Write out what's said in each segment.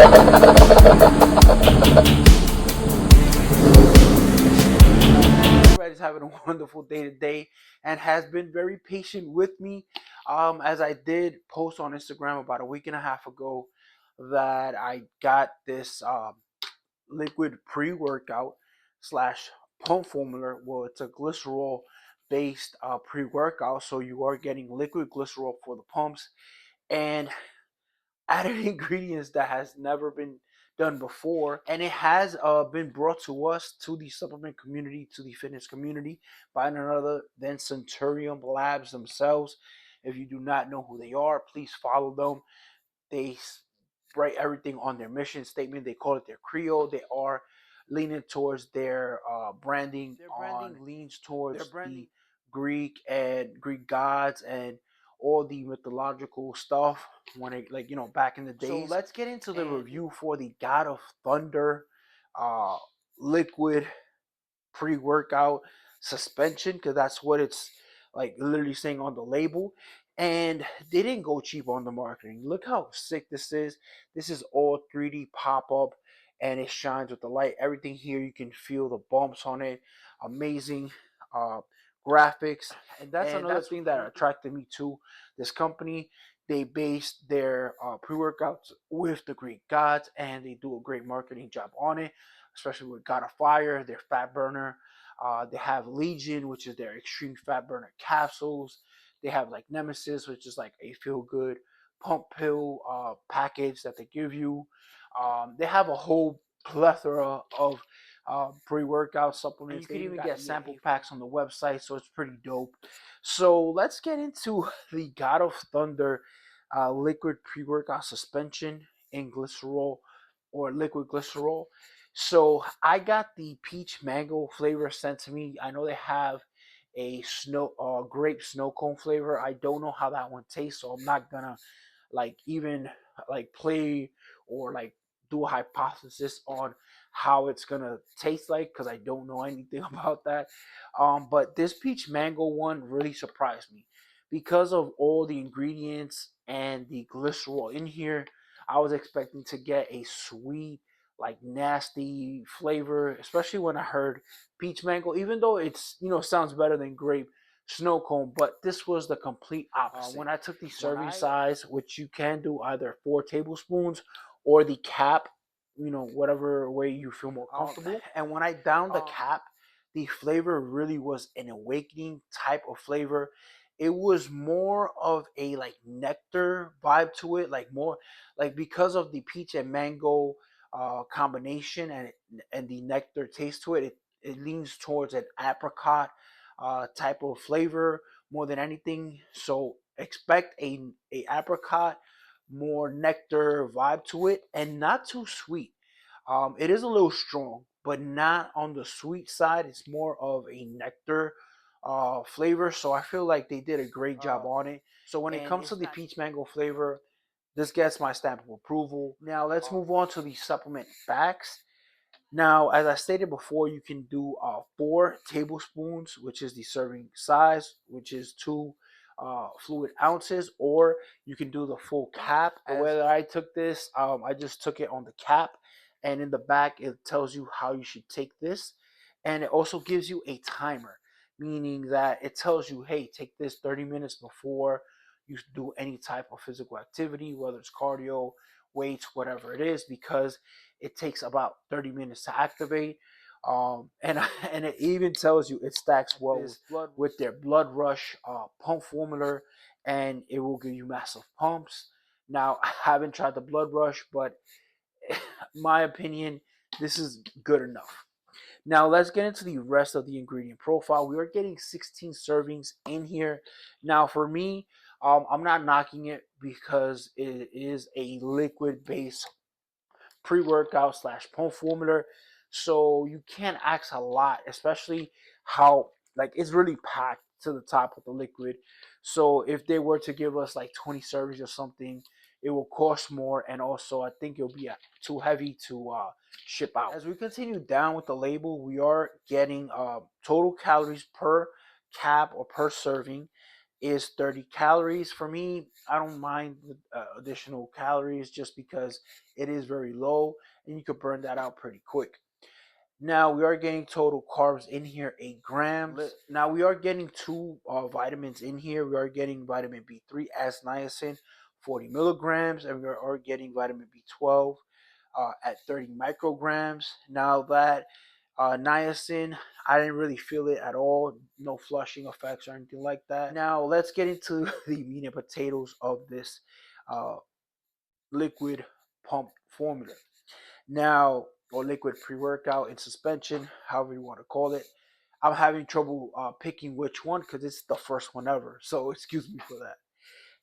Everybody's having a wonderful day today and has been very patient with me. As I did post on Instagram about a week and a half ago that I got this liquid pre-workout slash pump formula. Well, it's a glycerol based pre-workout, so you are getting liquid glycerol for the pumps and added ingredients that has never been done before, and it has been brought to us, to the supplement community, to the fitness community, by none other than Centurion Labz themselves. If you do not know who they are, please follow them. They write everything on their mission statement. They call it their credo. They are leaning towards their branding. Their branding leans towards the Greek gods and all the mythological stuff when it, like, back in the days. So let's get into the review for the God of Thunder uh liquid pre-workout suspension, because that's what it's like literally saying on the label. And they didn't go cheap on the marketing. Look how sick this is. This is all 3D pop-up and it shines with the light. Everything here, you can feel the bumps on it. Amazing uh graphics. And that's another thing that attracted me to this company. They base their pre-workouts with the Greek gods, and they do a great marketing job on it, especially with God of Fire, their fat burner. They have Legion, which is their extreme fat burner capsules. They have like Nemesis, which is like a feel good pump pill package that they give you. They have a whole plethora of pre-workout supplements. And you can even get sample packs on the website, so it's pretty dope. So let's get into the God of Thunder liquid pre-workout suspension in glycerol, or liquid glycerol. So I got the peach mango flavor sent to me. I know they have a grape snow cone flavor. I don't know how that one tastes, so I'm not gonna like even like play or like do a hypothesis on how it's gonna taste like, because I don't know anything about that. But this peach mango one really surprised me because of all the ingredients and the glycerol in here. I was expecting to get a sweet, like nasty flavor, especially when I heard peach mango, even though it's, sounds better than grape snow cone. But this was the complete opposite. When I took the serving size, which you can do either 4 tablespoons or the cap, whatever way you feel more comfortable. And when I downed the cap, the flavor really was an awakening type of flavor. It was more of a like nectar vibe to it, like more like, because of the peach and mango combination and the nectar taste to it, it leans towards an apricot type of flavor more than anything. So expect a apricot, more nectar vibe to it, and not too sweet. It is a little strong, but not on the sweet side. It's more of a nectar flavor. So I feel like they did a great job on it. So when it comes to the peach mango flavor, this gets my stamp of approval. Now let's move on to the supplement facts. Now, as I stated before, you can do 4 tablespoons, which is the serving size, which is 2 fluid ounces, or you can do the full cap. The way that I took this, I just took it on the cap, and in the back, it tells you how you should take this. And it also gives you a timer, meaning that it tells you, hey, take this 30 minutes before you do any type of physical activity, whether it's cardio, weights, whatever it is, because it takes about 30 minutes to activate. And and it even tells you it stacks well with their blood rush pump formula, and it will give you massive pumps. Now, I haven't tried the blood rush, but my opinion, this is good enough. Now let's get into the rest of the ingredient profile. We are getting 16 servings in here. Now for me, I'm not knocking it because it is a liquid based pre-workout slash pump formula, so you can't ask a lot, especially how like it's really packed to the top with the liquid. So if they were to give us like 20 servings or something, it will cost more, and also I think it'll be too heavy to ship out. As we continue down with the label, we are getting total calories per cap or per serving, is 30 calories. For me, I don't mind the additional calories just because it is very low and you could burn that out pretty quick. Now we are getting total carbs in here 8 grams. Now we are getting two vitamins in here. We are getting vitamin B3 as niacin, 40 milligrams, and we are getting vitamin B12 at 30 micrograms. Now that niacin, I didn't really feel it at all. No flushing effects or anything like that. Now let's get into the meat and potatoes of this uh, liquid pump formula. Now, or liquid pre-workout in suspension, however you want to call it. I'm having trouble picking which one because it's the first one ever. So excuse me for that.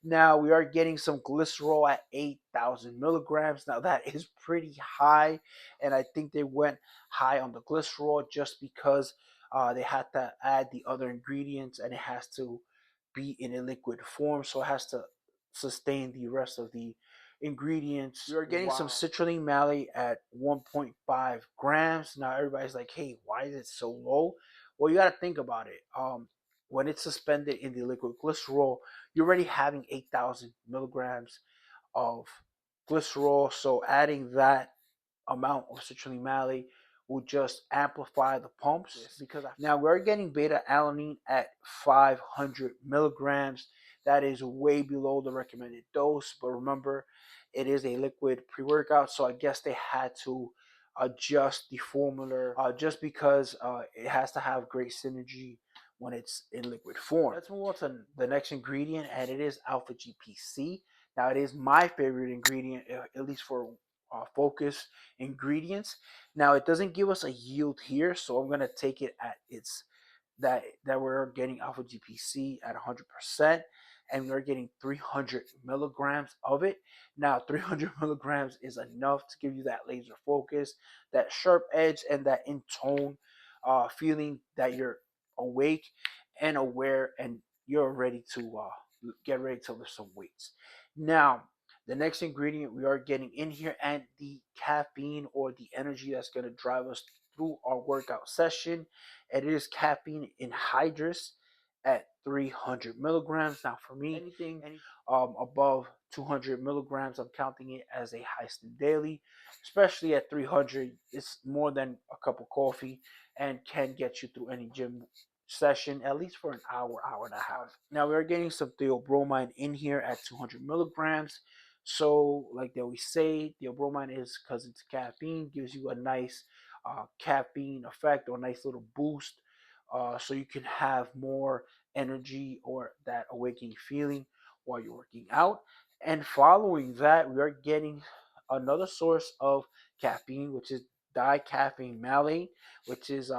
Now we are getting some glycerol at 8,000 milligrams. Now that is pretty high, and I think they went high on the glycerol just because they had to add the other ingredients, and it has to be in a liquid form, so it has to sustain the rest of the ingredients. We are getting some citrulline malate at 1.5 grams. Now everybody's like, "Hey, why is it so low?" Well, you got to think about it. When it's suspended in the liquid glycerol, you're already having 8,000 milligrams of glycerol. So adding that amount of citrulline malate will just amplify the pumps. Because now we're getting beta alanine at 500 milligrams. That is way below the recommended dose. But remember, it is a liquid pre-workout, so I guess they had to adjust the formula just because it has to have great synergy when it's in liquid form. Let's move on to the next ingredient, and it is alpha GPC. Now, it is my favorite ingredient, at least for focus ingredients. Now, it doesn't give us a yield here, so I'm gonna take it at its that we're getting alpha GPC at 100%, and we're getting 300 milligrams of it. Now, 300 milligrams is enough to give you that laser focus, that sharp edge, and that in tone feeling that you're awake and aware, and you're ready to get ready to lift some weights. Now, the next ingredient we are getting in here, and the caffeine or the energy that's going to drive us through our workout session, it is caffeine anhydrous at 300 milligrams. Now, for me, anything above 200 milligrams, I'm counting it as a high daily, especially at 300. It's more than a cup of coffee and can get you through any gym session, at least for an hour, hour and a half. Now, we're getting some theobromine in here at 200 milligrams. So, like that we say, theobromine is because it's caffeine, gives you a nice caffeine effect or a nice little boost, so you can have more energy or that awakening feeling while you're working out. And following that, we are getting another source of caffeine, which is dicaffeine malate, which is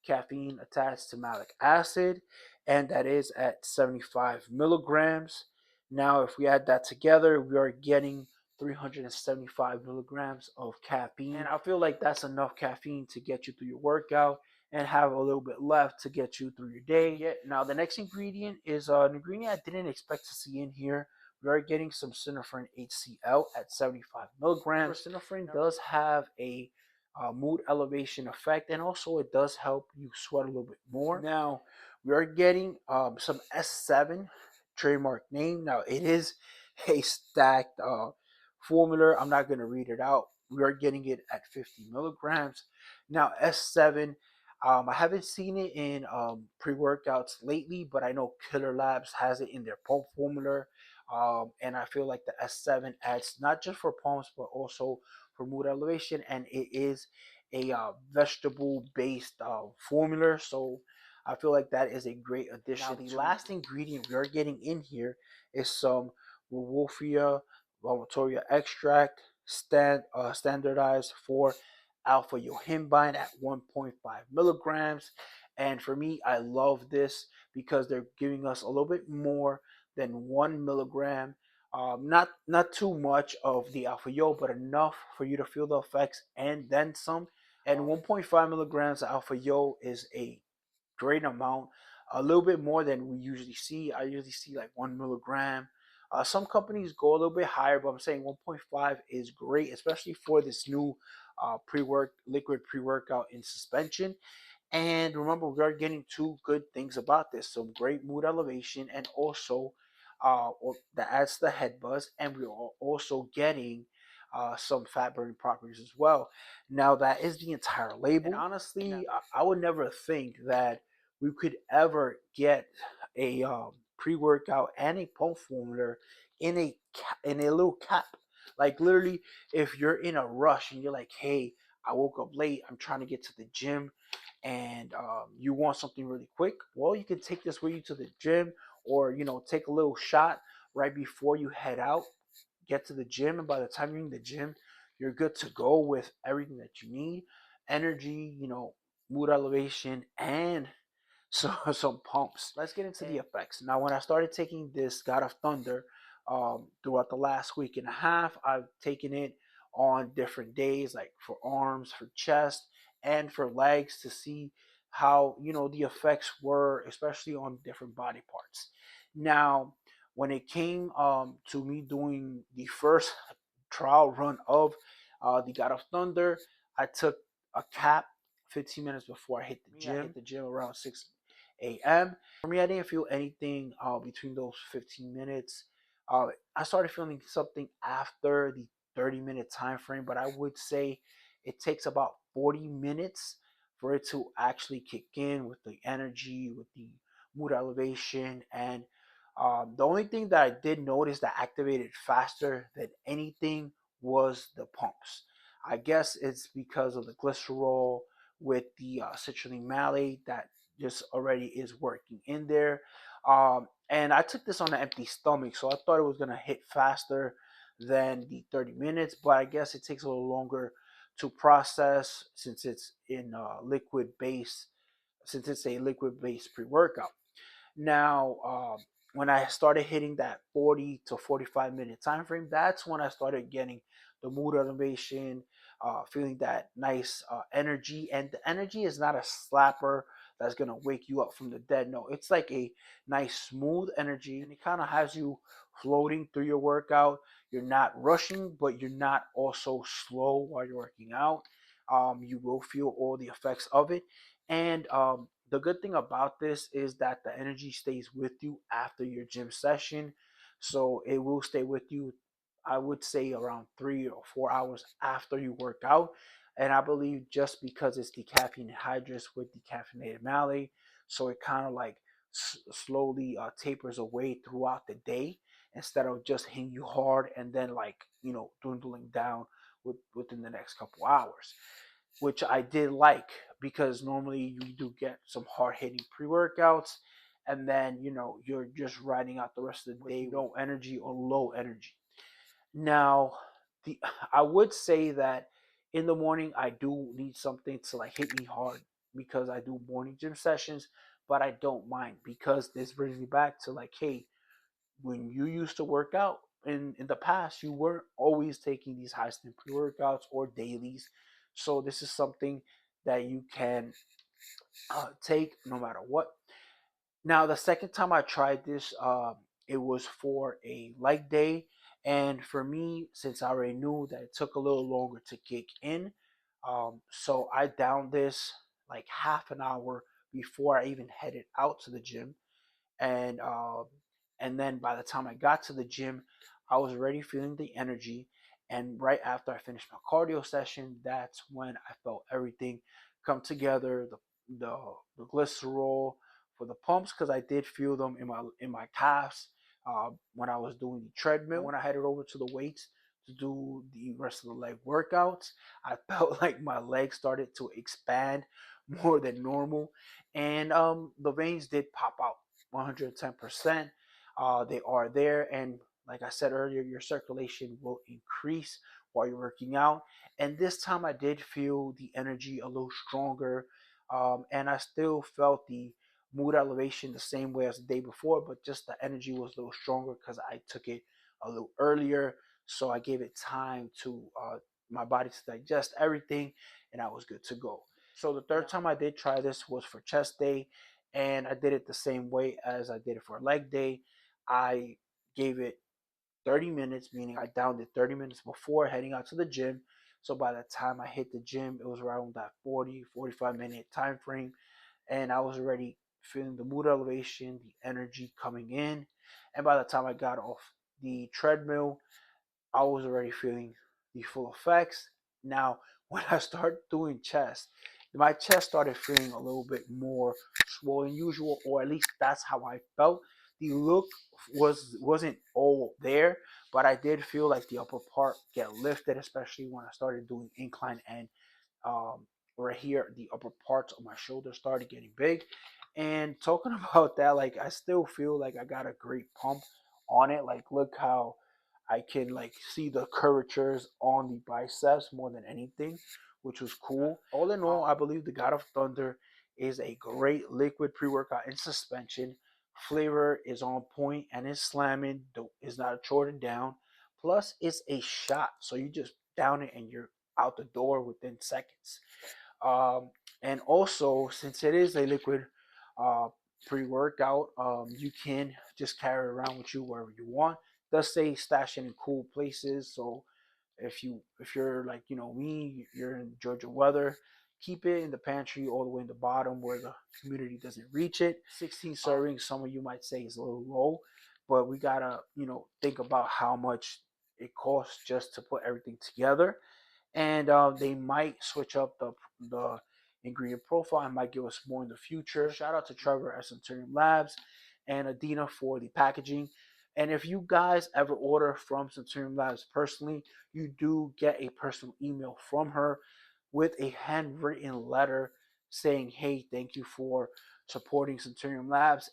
caffeine attached to malic acid, and that is at 75 milligrams. Now, if we add that together, we are getting 375 milligrams of caffeine. And I feel like that's enough caffeine to get you through your workout and have a little bit left to get you through your day. Yeah. Now, the next ingredient is an ingredient I didn't expect to see in here. We are getting some synephrine HCl at 75 milligrams. Synephrine does have a mood elevation effect, and also it does help you sweat a little bit more. Now, we are getting some S7, trademark name. Now, it is a stacked formula. I'm not going to read it out. We are getting it at 50 milligrams. Now, S7, I haven't seen it in pre-workouts lately, but I know Killer Labs has it in their pump formula. And I feel like the S7 adds not just for pumps, but also for mood elevation. And it is a vegetable-based formula. So I feel like that is a great addition. Now, the last ingredient we are getting in here is some Wolfia vomitoria extract, standardized for alpha yohimbine at 1.5 milligrams. And for me, I love this because they're giving us a little bit more than 1 milligram. Not too much of the alpha yo, but enough for you to feel the effects and then some. And 1.5 milligrams of alpha yo is a great amount, a little bit more than we usually see. I usually see like 1 milligram. Some companies go a little bit higher, but I'm saying 1.5 is great, especially for this new liquid pre-workout in suspension. And remember, we are getting two good things about this: some great mood elevation, and also, or that adds to the head buzz, and we are also getting some fat burning properties as well. Now, that is the entire label. And honestly, I would never think that we could ever get a pre-workout and a pump formula in in a little cap. Like literally, if you're in a rush and you're like, "Hey, I woke up late. I'm trying to get to the gym." And you want something really quick, well, you can take this with you to the gym, or take a little shot right before you head out, get to the gym, and by the time you're in the gym, you're good to go with everything that you need: energy, mood elevation, and so some pumps. Let's get into the effects. Now, when I started taking this God of Thunder throughout the last week and a half, I've taken it on different days, like for arms, for chest, and for legs, to see how the effects were, especially on different body parts. Now, when it came to me doing the first trial run of the God of Thunder, I took a cap 15 minutes before I hit the gym. I hit the gym around 6 a.m. For me, I didn't feel anything between those 15 minutes. I started feeling something after the 30-minute time frame, but I would say it takes about 40 minutes for it to actually kick in with the energy, with the mood elevation. And the only thing that I did notice that activated faster than anything was the pumps. I guess it's because of the glycerol with the citrulline malate that just already is working in there. And I took this on an empty stomach, so I thought it was gonna hit faster than the 30 minutes, but I guess it takes a little longer to process since it's in liquid base, since it's a liquid based pre workout. Now, when I started hitting that 40 to 45-minute time frame, that's when I started getting the mood elevation, feeling that nice energy. And the energy is not a slapper that's gonna wake you up from the dead. No, it's like a nice smooth energy, and it kind of has you floating through your workout. You're not rushing, but you're not also slow while you're working out. You will feel all the effects of it, and the good thing about this is that the energy stays with you after your gym session. So it will stay with you, I would say, around 3 or 4 hours after you work out. And I believe just because it's decaffeinated hydrous with decaffeinated malate, so it kind of like slowly tapers away throughout the day instead of just hitting you hard and then like dwindling down within the next couple hours, which I did like, because normally you do get some hard hitting pre workouts, and then you're just riding out the rest of the day with no energy or low energy. Now, the I would say that in the morning I do need something to like hit me hard because I do morning gym sessions, but I don't mind because this brings me back to like, hey, when you used to work out in the past, you weren't always taking these high strength pre workouts or dailies. So this is something that you can take no matter what. Now, the second time I tried this, it was for a leg day, and for me, since I already knew that it took a little longer to kick in, so I downed this like half an hour before I even headed out to the gym, and and then by the time I got to the gym, I was already feeling the energy. And right after I finished my cardio session, that's when I felt everything come together. The the glycerol for the pumps, because I did feel them in my calves when I was doing the treadmill. And when I headed over to the weights to do the rest of the leg workouts, I felt like my legs started to expand more than normal, and the veins did pop out 110%. They are there, and like I said earlier, your circulation will increase while you're working out. And this time I did feel the energy a little stronger, and I still felt the mood elevation the same way as the day before, but just the energy was a little stronger because I took it a little earlier. So I gave it time to my body to digest everything, and I was good to go. So the third time I did try this was for chest day, and I did it the same way as I did it for leg day. I gave it 30 minutes, meaning I downed it 30 minutes before heading out to the gym. So by the time I hit the gym, it was around that 40-45 minute time frame, and I was already feeling the mood elevation, the energy coming in. And by the time I got off the treadmill, I was already feeling the full effects. Now, when I started doing chest, my chest started feeling a little bit more swollen than usual, or at least that's how I felt. The look wasn't all there, but I did feel like the upper part get lifted, especially when I started doing incline, and um, right here, the upper parts of my shoulder started getting big. And talking about that, like I still feel like I got a great pump on it. Like look how I can like see the curvatures on the biceps more than anything, which was cool. All in all, I believe the God of Thunder is a great liquid pre-workout in suspension. Flavor is on point and it's slamming. It's not Jordan down. Plus, it's a shot, so you just down it and you're out the door within seconds. Um, and also, since it is a liquid uh, pre-workout, you can just carry it around with you wherever you want. It does say stash it in cool places, so if you're like me, you're in Georgia weather, keep it in the pantry all the way in the bottom where the humidity doesn't reach it. 16 servings, some of you might say is a little low, but we gotta think about how much it costs just to put everything together. And they might switch up the ingredient profile and might give us more in the future. Shout out to Trevor at Centurion Labz and Adina for the packaging. And if you guys ever order from Centurion Labz personally, you do get a personal email from her with a handwritten letter saying, hey, thank you for supporting Centurion Labz.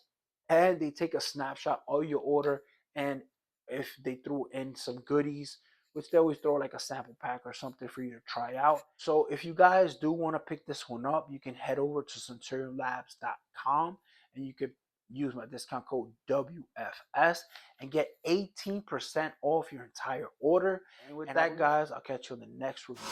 And they take a snapshot of your order. And if they threw in some goodies, which they always throw like a sample pack or something for you to try out. So if you guys do want to pick this one up, you can head over to centurionlabs.com and you can use my discount code WFS and get 18% off your entire order. And with that, guys, I'll catch you in the next review.